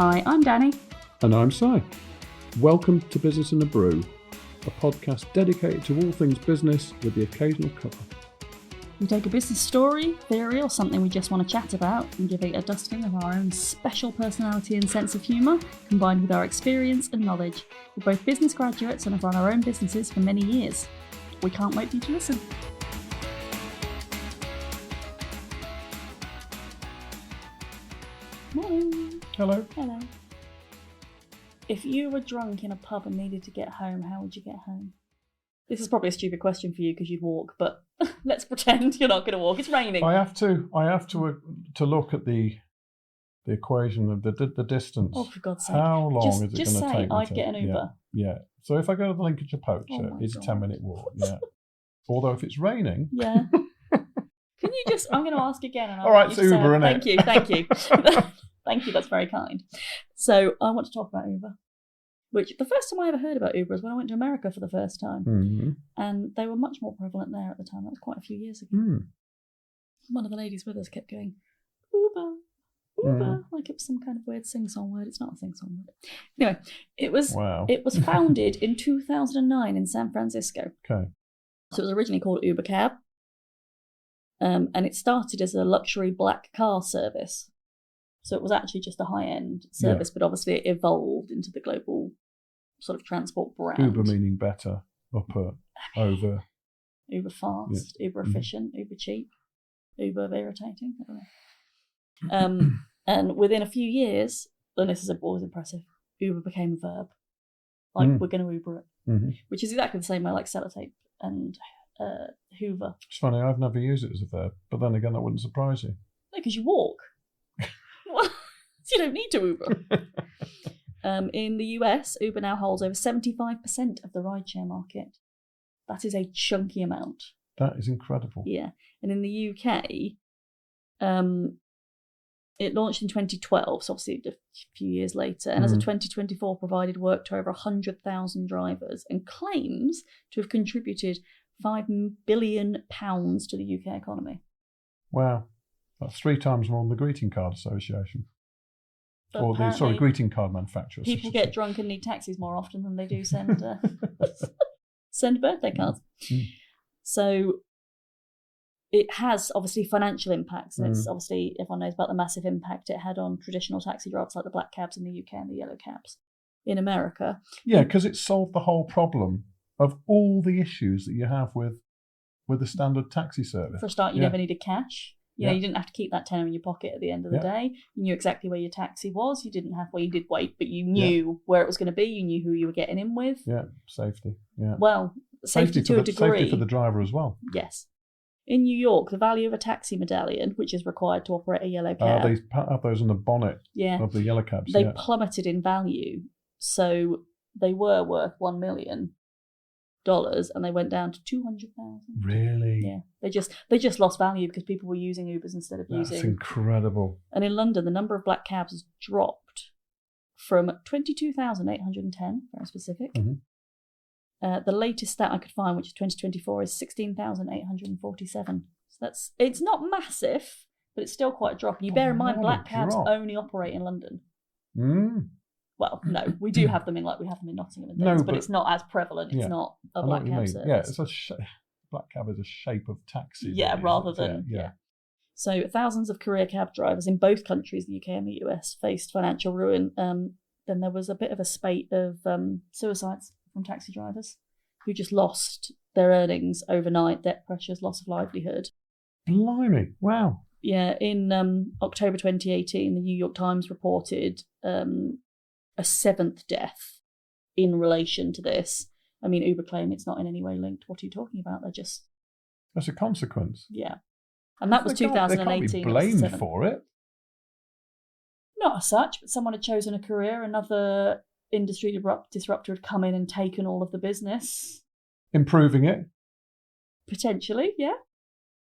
Hi, I'm Danny. And I'm Si. Welcome to Business in a Brew, a podcast dedicated to all things business with the occasional cover. We take a business story, theory, or something we just want to chat about and give it a dusting of our own special personality and sense of humour, combined with our experience and knowledge. We're both business graduates and have run our own businesses for many years. We can't wait for you to listen. Morning. Hello. Hello. If you were drunk in a pub and needed to get home, how would you get home? This is probably a stupid question for you because you'd walk, but let's pretend you're not going to walk. It's raining. I have to look at the equation of the distance. Oh, for God's sake! How long is it going to take? Just say I'd to get an Uber. Yeah. So if I go to the Lincolnshire Poacher, it's a 10-minute walk. Yeah. Although if it's raining. Yeah. Can you just? I'm going to ask again. And all right, it's Uber, isn't it? Thank you. Thank you, that's very kind. So I want to talk about Uber, which the first time I ever heard about Uber was when I went to America for the first time. Mm-hmm. And they were much more prevalent there at the time. That was quite a few years ago. One of the ladies with us kept going, Uber, like it was some kind of weird sing-song word. It's not a sing-song word. Anyway, it was founded in 2009 in San Francisco. Okay. So it was originally called Uber Cab. And it started as a luxury black car service. So it was actually just a high-end service, but obviously it evolved into the global sort of transport brand. Uber meaning better, upper, over. Uber fast, Uber efficient, Uber cheap, Uber irritating. I don't know. And within a few years, and this is always impressive, Uber became a verb. Like, we're going to Uber it, which is exactly the same way like sellotape and Hoover. It's funny, I've never used it as a verb, but then again, that wouldn't surprise you. No, because you walk. You don't need to Uber. In the US, Uber now holds over 75% of the rideshare market. That is a chunky amount. That is incredible. Yeah. And in the UK, it launched in 2012, so obviously a few years later, and as of 2024 provided work to over 100,000 drivers and claims to have contributed £5 billion to the UK economy. Wow. That's 3 times more than the Greeting Card Association. But greeting card manufacturers. People get drunk and need taxis more often than they do send send birthday cards. So it has obviously financial impacts, and it's obviously everyone knows about the massive impact it had on traditional taxi drivers like the black cabs in the UK and the yellow cabs in America. Yeah, because it solved the whole problem of all the issues that you have with the standard taxi service. For a start, you never needed cash. You know, you didn't have to keep that tenner in your pocket at the end of the day. You knew exactly where your taxi was. You didn't have, you did wait, but you knew where it was going to be. You knew who you were getting in with. Yeah, safety. Yeah. Well, safety to a degree. Safety for the driver as well. Yes. In New York, the value of a taxi medallion, which is required to operate a yellow cab. They have those on the bonnet of the yellow cabs. They plummeted in value. So they were worth $1 million. And they went down to 200,000. Really? Yeah. They just lost value because people were using Ubers instead of using. That's incredible. And in London, the number of black cabs has dropped from 22,810, very specific. The latest stat I could find, which is 2024, is 16,847. So it's not massive, but it's still quite a drop. And you bear in mind, black cabs only operate in London. Well, no, we do have them in Nottingham and things, but it's not as prevalent. It's not a black cab service. Yeah, it's black cab is a shape of taxi. Yeah, rather than So thousands of career cab drivers in both countries, the UK and the US, faced financial ruin. Then there was a bit of a spate of suicides from taxi drivers who just lost their earnings overnight, debt pressures, loss of livelihood. Blimey! Wow. Yeah, in October 2018, the New York Times reported a 7th death in relation to this. I mean, Uber claim it's not in any way linked. What are you talking about? That's a consequence. Yeah. And that was 2018. They can't be blamed for it. Not as such, but someone had chosen a career. Another industry disruptor had come in and taken all of the business. Improving it? Potentially, yeah.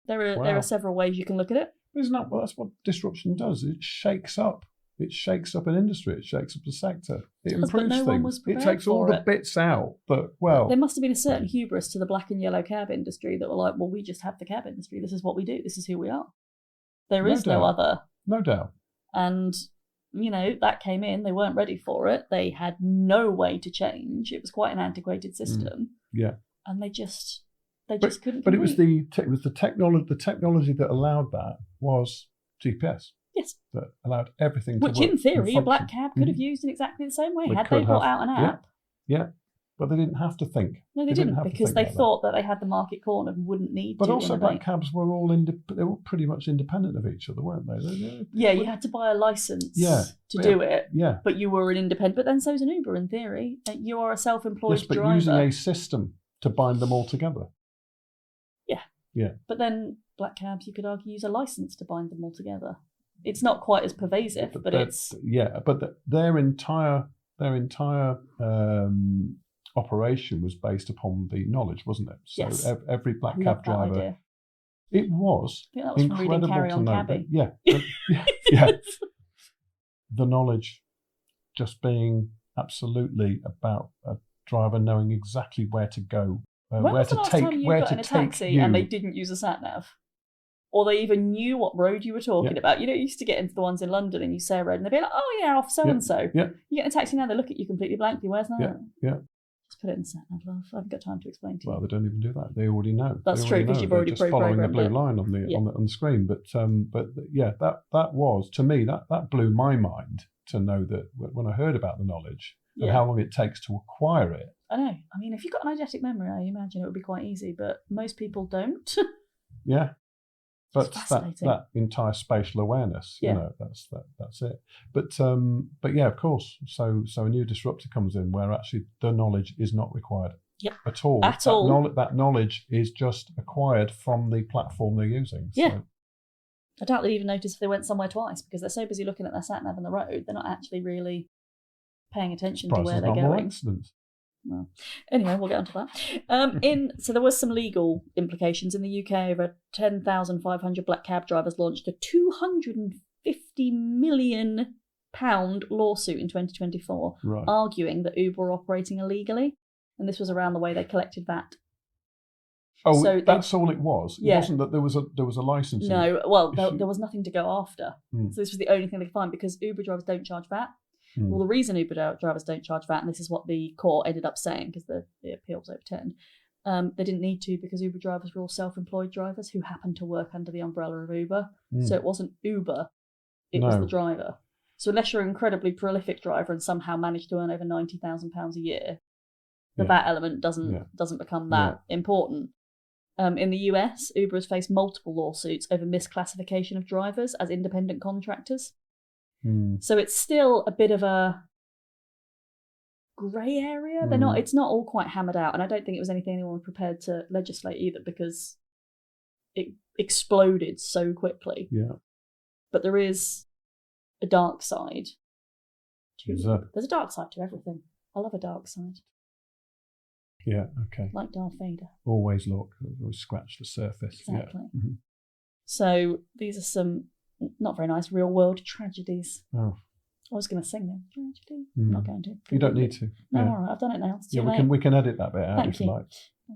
There are several ways you can look at it. Isn't that that's what disruption does? It shakes up. It shakes up an industry. It shakes up a sector. It improves things. It takes all the bits out. But there must have been a certain hubris to the black and yellow cab industry that were like, well, we just have the cab industry. This is what we do. This is who we are. There is no other. No doubt. And that came in. They weren't ready for it. They had no way to change. It was quite an antiquated system. Yeah. And they just couldn't. But it was the technology. The technology that allowed that was GPS. Yes. That allowed everything to work. Which, in theory, a black cab could have used in exactly the same way had they brought out an app. Yeah. But they didn't have to think. No, they didn't because they thought that they had the market cornered and wouldn't need to. But also, black cabs were they were pretty much independent of each other, weren't they? Yeah, you had to buy a license to do it. Yeah. But you were an independent. But then so's an Uber, in theory. You are a self-employed driver. But using a system to bind them all together. Yeah. Yeah. But then black cabs, you could argue, use a license to bind them all together. It's not quite as pervasive, but it's... Yeah, but their entire operation was based upon the knowledge, wasn't it? So yes. Every black cab driver... Idea. It was incredible to know that. Yeah. The knowledge just being absolutely about a driver knowing exactly where to go, where to take you. When was the last time you got in a taxi and they didn't use a sat-nav? Or they even knew what road you were talking about. You used to get into the ones in London and you say a road and they'd be like, oh yeah, off so-and-so. Yeah. You get in a taxi now, they look at you completely blankly. Where's that? Yeah. Just put it in sat-nav, love. I haven't got time to explain to you. Well, they don't even do that. They already know. That's true, because you've already following the blue line on the screen. But that was, to me, that blew my mind to know that when I heard about the knowledge and how long it takes to acquire it. I know. I mean, if you've got an eidetic memory, I imagine it would be quite easy, but most people don't. Yeah. But that entire spatial awareness, that's it. But yeah, of course. So a new disruptor comes in where actually the knowledge is not required at all. That knowledge is just acquired from the platform they're using. Yeah. So. I doubt they'd even notice if they went somewhere twice because they're so busy looking at their sat nav on the road, they're not actually really paying attention to where they're going. Accidents. Well, anyway, we'll get onto that. So there was some legal implications in the UK. Over 10,500 black cab drivers launched a £250 million lawsuit in 2024, arguing that Uber were operating illegally, and this was around the way they collected VAT. Oh, so that's all it was. It wasn't that there was a licensing. No, well, there was nothing to go after. So this was the only thing they could find because Uber drivers don't charge VAT. Well, the reason Uber drivers don't charge VAT, and this is what the court ended up saying because the appeal was overturned, they didn't need to because Uber drivers were all self-employed drivers who happened to work under the umbrella of Uber. So it wasn't Uber, it was the driver. So unless you're an incredibly prolific driver and somehow manage to earn over £90,000 a year, the VAT element doesn't become that important. In the US, Uber has faced multiple lawsuits over misclassification of drivers as independent contractors. So it's still a bit of a grey area. It's not all quite hammered out, and I don't think it was anything anyone was prepared to legislate either because it exploded so quickly. Yeah. But there is a dark side. There's a dark side to everything. I love a dark side. Yeah, okay. Like Darth Vader. Always scratch the surface. Exactly. Yeah. Mm-hmm. So these are some not very nice real-world tragedies. Oh. I was going to sing them. Tragedy. I'm not going to. You don't need to. No, all right. I've done it now. We can edit that bit out if you like.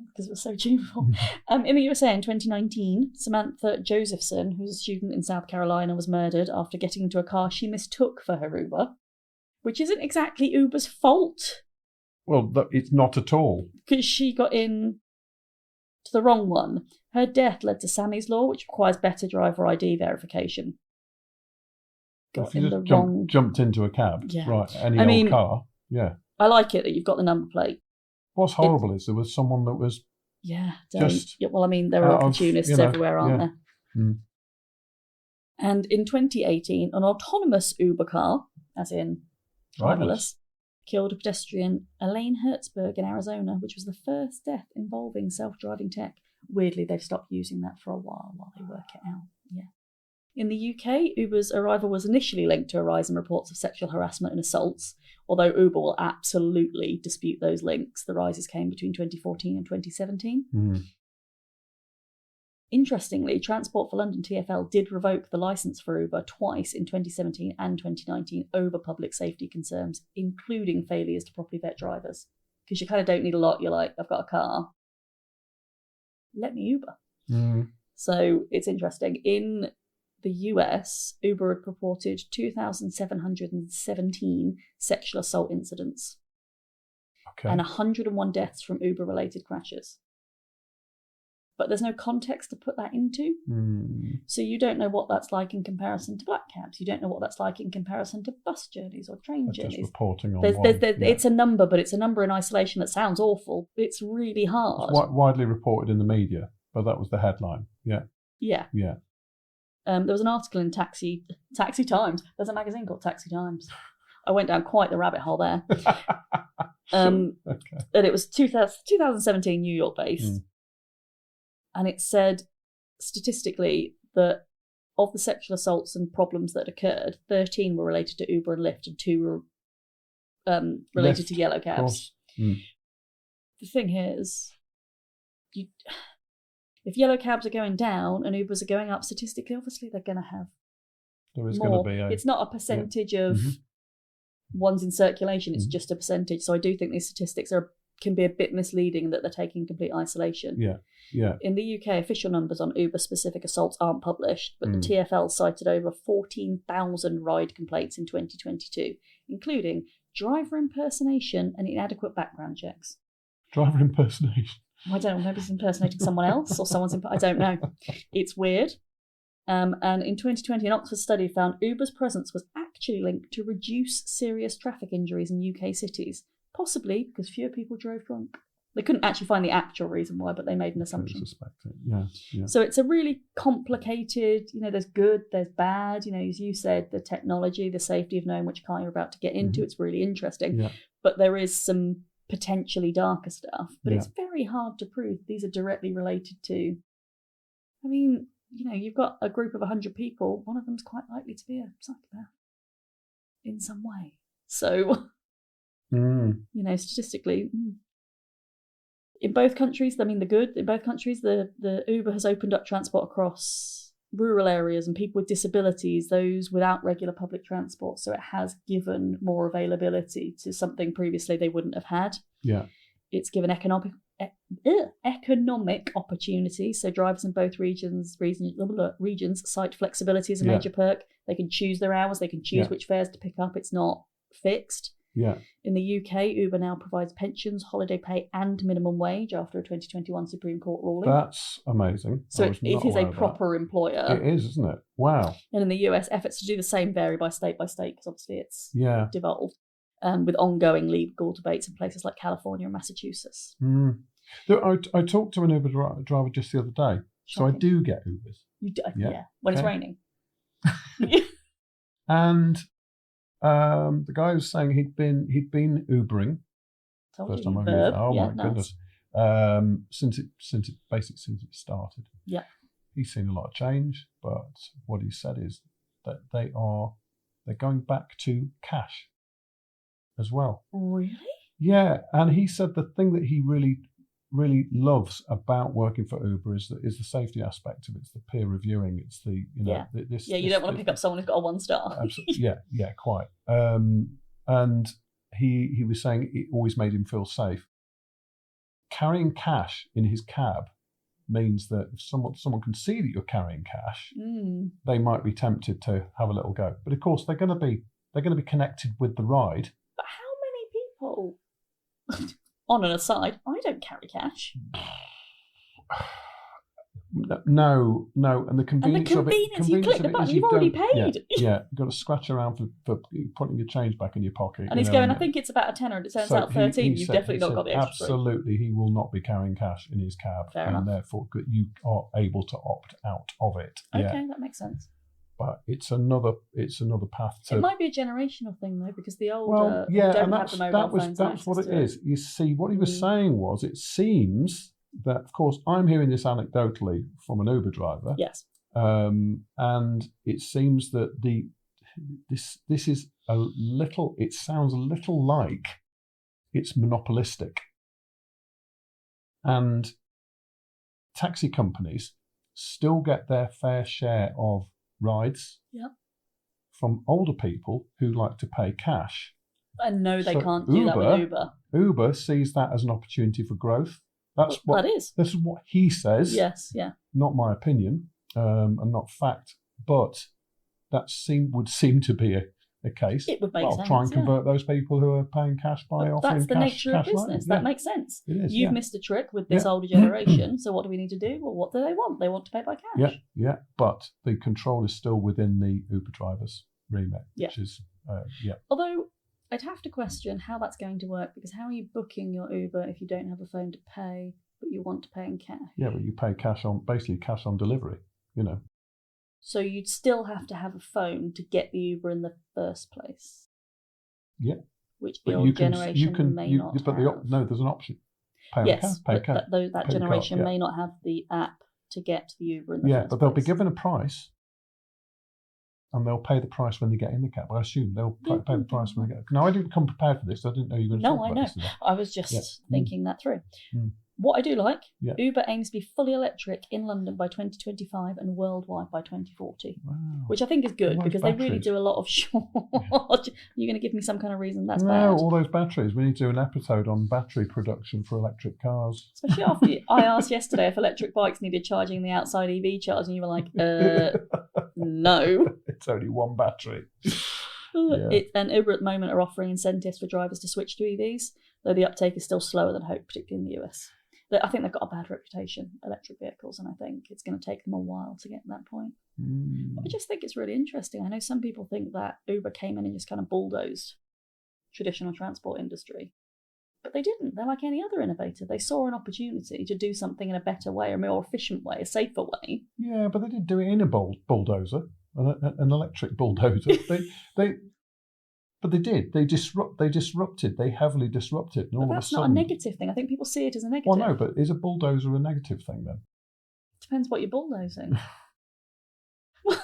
Because it was so tuneful. In the USA in 2019, Samantha Josephson, who's a student in South Carolina, was murdered after getting into a car she mistook for her Uber, which isn't exactly Uber's fault. Well, it's not at all. Because she got in to the wrong one. Her death led to Sammy's Law, which requires better driver ID verification. If you just jumped into a cab, old car, I like it that you've got the number plate. What's horrible is there was someone that was there are opportunists everywhere, aren't there? Mm. And in 2018, an autonomous Uber car, as in driverless, killed a pedestrian, Elaine Hertzberg in Arizona, which was the first death involving self-driving tech. Weirdly, they've stopped using that for a while they work it out. Yeah. In the UK, Uber's arrival was initially linked to a rise in reports of sexual harassment and assaults, although Uber will absolutely dispute those links. The rises came between 2014 and 2017. Mm. Interestingly, Transport for London TfL did revoke the licence for Uber twice in 2017 and 2019 over public safety concerns, including failures to properly vet drivers. Because you kind of don't need a lot. You're like, I've got a car. Let me Uber. Mm. So it's interesting. In the US, Uber had reported 2,717 sexual assault incidents and 101 deaths from Uber-related crashes. But there's no context to put that into. So you don't know what that's like in comparison to black cabs. You don't know what that's like in comparison to bus journeys or train journeys. Just reporting on It's a number, but it's a number in isolation that sounds awful. It's really hard. It's widely reported in the media, but that was the headline. Yeah. There was an article in Taxi Times. There's a magazine called Taxi Times. I went down quite the rabbit hole there. And it was 2017 New York based. And it said statistically that of the sexual assaults and problems that occurred, 13 were related to Uber and Lyft and 2 were related to yellow cabs. The thing is, if yellow cabs are going down and Ubers are going up, statistically, obviously they're going to have there is more. Going to be it's not a percentage of ones in circulation, it's just a percentage. So I do think these statistics can be a bit misleading that they're taking complete isolation. In the UK, official numbers on Uber-specific assaults aren't published, but the TfL cited over 14,000 ride complaints in 2022, including driver impersonation and inadequate background checks. Driver impersonation? I don't know, maybe it's impersonating someone else or I don't know. It's weird. And in 2020, an Oxford study found Uber's presence was actually linked to reduced serious traffic injuries in UK cities, possibly because fewer people drove drunk. They couldn't actually find the actual reason why, but they made an assumption. Suspect it. Yeah. So it's a really complicated, there's good, there's bad, as you said, the technology, the safety of knowing which car you're about to get into, it's really interesting. Yeah. But there is some potentially darker stuff, but it's very hard to prove these are directly related to, you've got a group of 100 people, one of them's quite likely to be a psychopath in some way. So, statistically, in both countries, in both countries, the Uber has opened up transport across rural areas and people with disabilities, those without regular public transport. So it has given more availability to something previously they wouldn't have had. Yeah. It's given economic opportunity. So drivers in both regions cite flexibility as a major perk. They can choose their hours. They can choose which fares to pick up. It's not fixed. Yeah. In the UK, Uber now provides pensions, holiday pay, and minimum wage after a 2021 Supreme Court ruling. That's amazing. So it is a proper employer. It is, isn't it? Wow. And in the US, efforts to do the same vary by state, because obviously it's devolved, with ongoing legal debates in places like California and Massachusetts. I talked to an Uber driver just the other day. Shocking. So I do get Ubers. You do, when it's raining. And the guy was saying he'd been Ubering. First time I've used it. Oh my goodness! Since it started. Yeah. He's seen a lot of change, but what he said is that they're going back to cash as well. Really? Yeah, and he said the thing that he really loves about working for Uber is the safety aspect of it. It's the peer reviewing. It's the you don't want to pick up someone who's got a 1-star. Absolutely, yeah, quite. And he was saying it always made him feel safe. Carrying cash in his cab means that if someone can see that you're carrying cash, they might be tempted to have a little go. But of course, they're going to be connected with the ride. But how many people? On an aside, I don't carry cash. No, and the convenience of it. You click the button, you've already paid. Yeah, you've got to scratch around for putting your change back in your pocket. And he's going, I think it's about a tenner, and it turns out 13. You've definitely not got the extra. Absolutely, he will not be carrying cash in his cab, and therefore you are able to opt out of it. Okay, that makes sense. But it's another path to. It might be a generational thing though, because the older don't have the mobile phones. That's what it is. You see, what he was saying was, it seems that, of course, I'm hearing this anecdotally from an Uber driver. Yes. And it seems that this is a little. It sounds a little like it's monopolistic, and taxi companies still get their fair share of rides from older people who like to pay cash. And no, they can't do that with Uber. Uber sees that as an opportunity for growth. This is what he says. Yes, yeah. Not my opinion, and not fact But that would seem to be a case. It would make sense. Try and convert those people who are paying cash by offering cash. That's the nature of business. Lightly. That makes sense. It is, You've missed a trick with this older generation. So what do we need to do? Well, what do they want? They want to pay by cash. Yeah. But the control is still within the Uber drivers' remit, which is Although I'd have to question how that's going to work, because how are you booking your Uber if you don't have a phone to pay, but you want to pay in cash? Yeah, but you pay cash on delivery. So you'd still have to have a phone to get the Uber in the first place. Yeah. Which the old generation may not have. No, there's an option. Pay cash. That generation may not have the app to get the Uber in the first place. Yeah, but they'll be given a price, and they'll pay the price when they get in the cab. I assume they'll pay the price when they get. Now, I didn't come prepared for this. I didn't know you were going to talk about this today. I was just thinking that through. What I do like, Uber aims to be fully electric in London by 2025 and worldwide by 2040, which I think is good because they really do a lot of charge. You're going to give me some kind of reason that's bad? No, all those batteries. We need to do an episode on battery production for electric cars. Especially after I asked yesterday if electric bikes needed charging the outside EV charge, and you were like, no. It's only one battery. And Uber at the moment are offering incentives for drivers to switch to EVs, though the uptake is still slower than hoped, particularly in the US. I think they've got a bad reputation, electric vehicles, and I think it's going to take them a while to get to that point. But I just think it's really interesting. I know some people think that Uber came in and just kind of bulldozed traditional transport industry, but they didn't. They're like any other innovator. They saw an opportunity to do something in a better way, a more efficient way, a safer way. Yeah, but they didn't do it in a bulldozer, an electric bulldozer. But they did. They disrupted. They heavily disrupted. And but that's not a negative thing. I think people see it as a negative. Well, no, but is a bulldozer a negative thing then? Depends what you're bulldozing. What?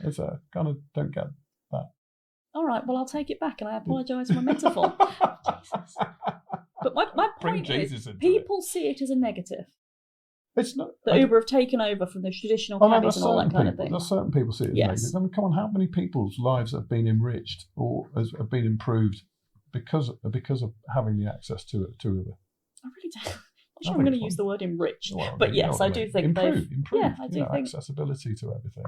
It's a kind of don't get that. All right, well, I'll take it back and I apologise for my metaphor. Jesus. But my point is, people see it as a negative. It's not. Uber have taken over from the traditional cabbies and all that kind of thing. There's certain people see it as negative. I mean, come on, how many people's lives have been enriched or have been improved because of having the access to Uber? I really don't. I'm not sure I'm going to use the word enriched, but yes, I do think improved. Yeah, I do think accessibility to everything,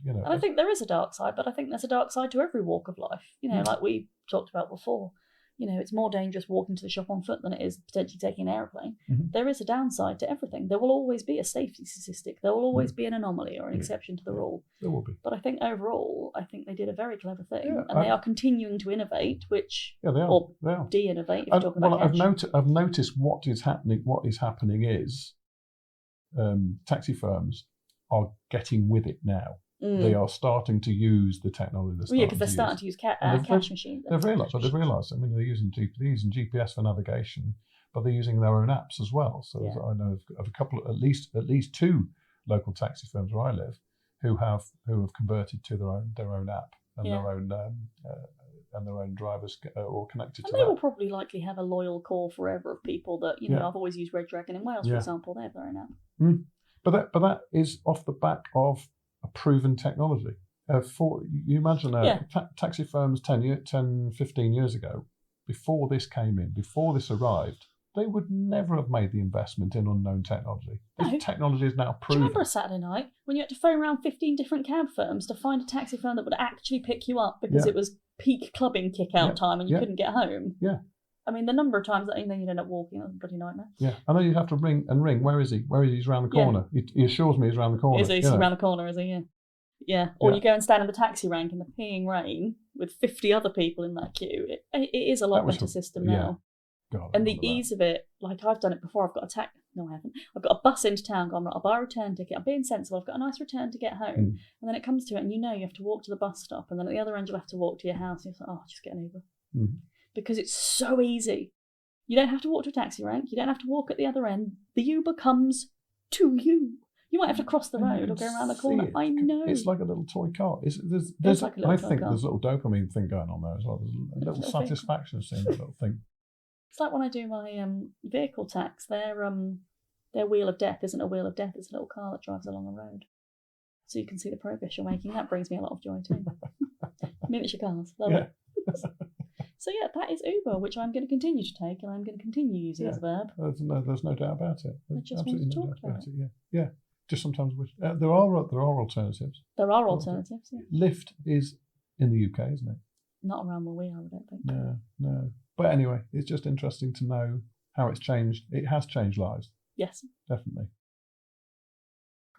and And I think there is a dark side, but I think there's a dark side to every walk of life. Like we talked about before. It's more dangerous walking to the shop on foot than it is potentially taking an aeroplane. There is a downside to everything. There will always be a safety statistic. There will always be an anomaly or an exception to the rule. There will be. But I think overall, they did a very clever thing, and they are continuing to innovate, which they are. Or they are. de-innovate. If you're talking about I've noticed what is happening. What is happening is taxi firms are getting with it now. They are starting to use the technology. Because they're starting to use cash machines. They've realised. I mean, they're using GPS for navigation, but they're using their own apps as well. So I know of a couple, at least two local taxi firms where I live, who have converted to their own app and their own drivers all connected to that. And they will probably likely have a loyal core forever of people that I've always used Red Dragon in Wales, for example. They have their own app. But that is off the back of a proven technology. You imagine taxi firms 10, 15 years ago, before this came in, before this arrived, they would never have made the investment in unknown technology. This technology is now proven. Do you remember a Saturday night when you had to phone around 15 different cab firms to find a taxi firm that would actually pick you up because it was peak clubbing kick-out time and you couldn't get home? Yeah. I mean, the number of times that you'd end up walking, that's a bloody nightmare. Yeah, I know you'd have to ring. Where is he? He's around the corner. He assures me he's around the corner. He's around the corner, is he? Yeah. Yeah. Or you go and stand in the taxi rank in the peeing rain with 50 other people in that queue. It is a lot better system now. God, and the ease of it, like I've done it before. I've got No, I haven't. I've got a bus into town. Gone, I'll buy a return ticket. I'm being sensible. I've got a nice return to get home. And then it comes to it, and you have to walk to the bus stop, and then at the other end you'll have to walk to your house. And you're like, just get an Uber. Because it's so easy. You don't have to walk to a taxi rank. You don't have to walk at the other end. The Uber comes to you. You might have to cross the road or go around the corner. I know. It's like a little toy car. I think there's a little dopamine thing going on there as well. There's a little satisfaction seeing that little thing. It's like when I do my vehicle tax. Their wheel of death isn't a wheel of death. It's a little car that drives along a road. So you can see the progress you're making. That brings me a lot of joy too. Miniature cars. Love it. So that is Uber, which I'm going to continue to take, and I'm going to continue using as a verb. There's no doubt about it. I just want to talk about it. Yeah. Just sometimes wish. There are alternatives. There are alternatives. Yeah. Lyft is in the UK, isn't it? Not around where we are, I don't think. No. But anyway, it's just interesting to know how it's changed. It has changed lives. Yes. Definitely.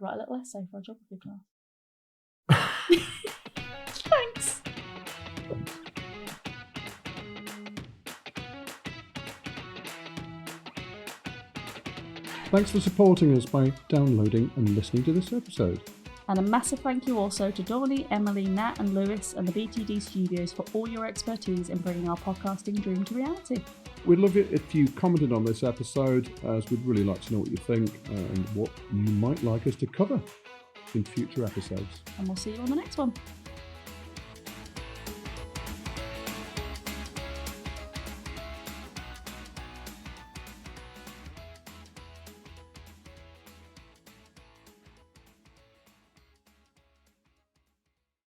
Write a little essay for our geography class. Thanks. Thanks for supporting us by downloading and listening to this episode. And a massive thank you also to Donnie, Emily, Nat and Lewis and the BTD Studios for all your expertise in bringing our podcasting dream to reality. We'd love it if you commented on this episode, as we'd really like to know what you think and what you might like us to cover in future episodes. And we'll see you on the next one.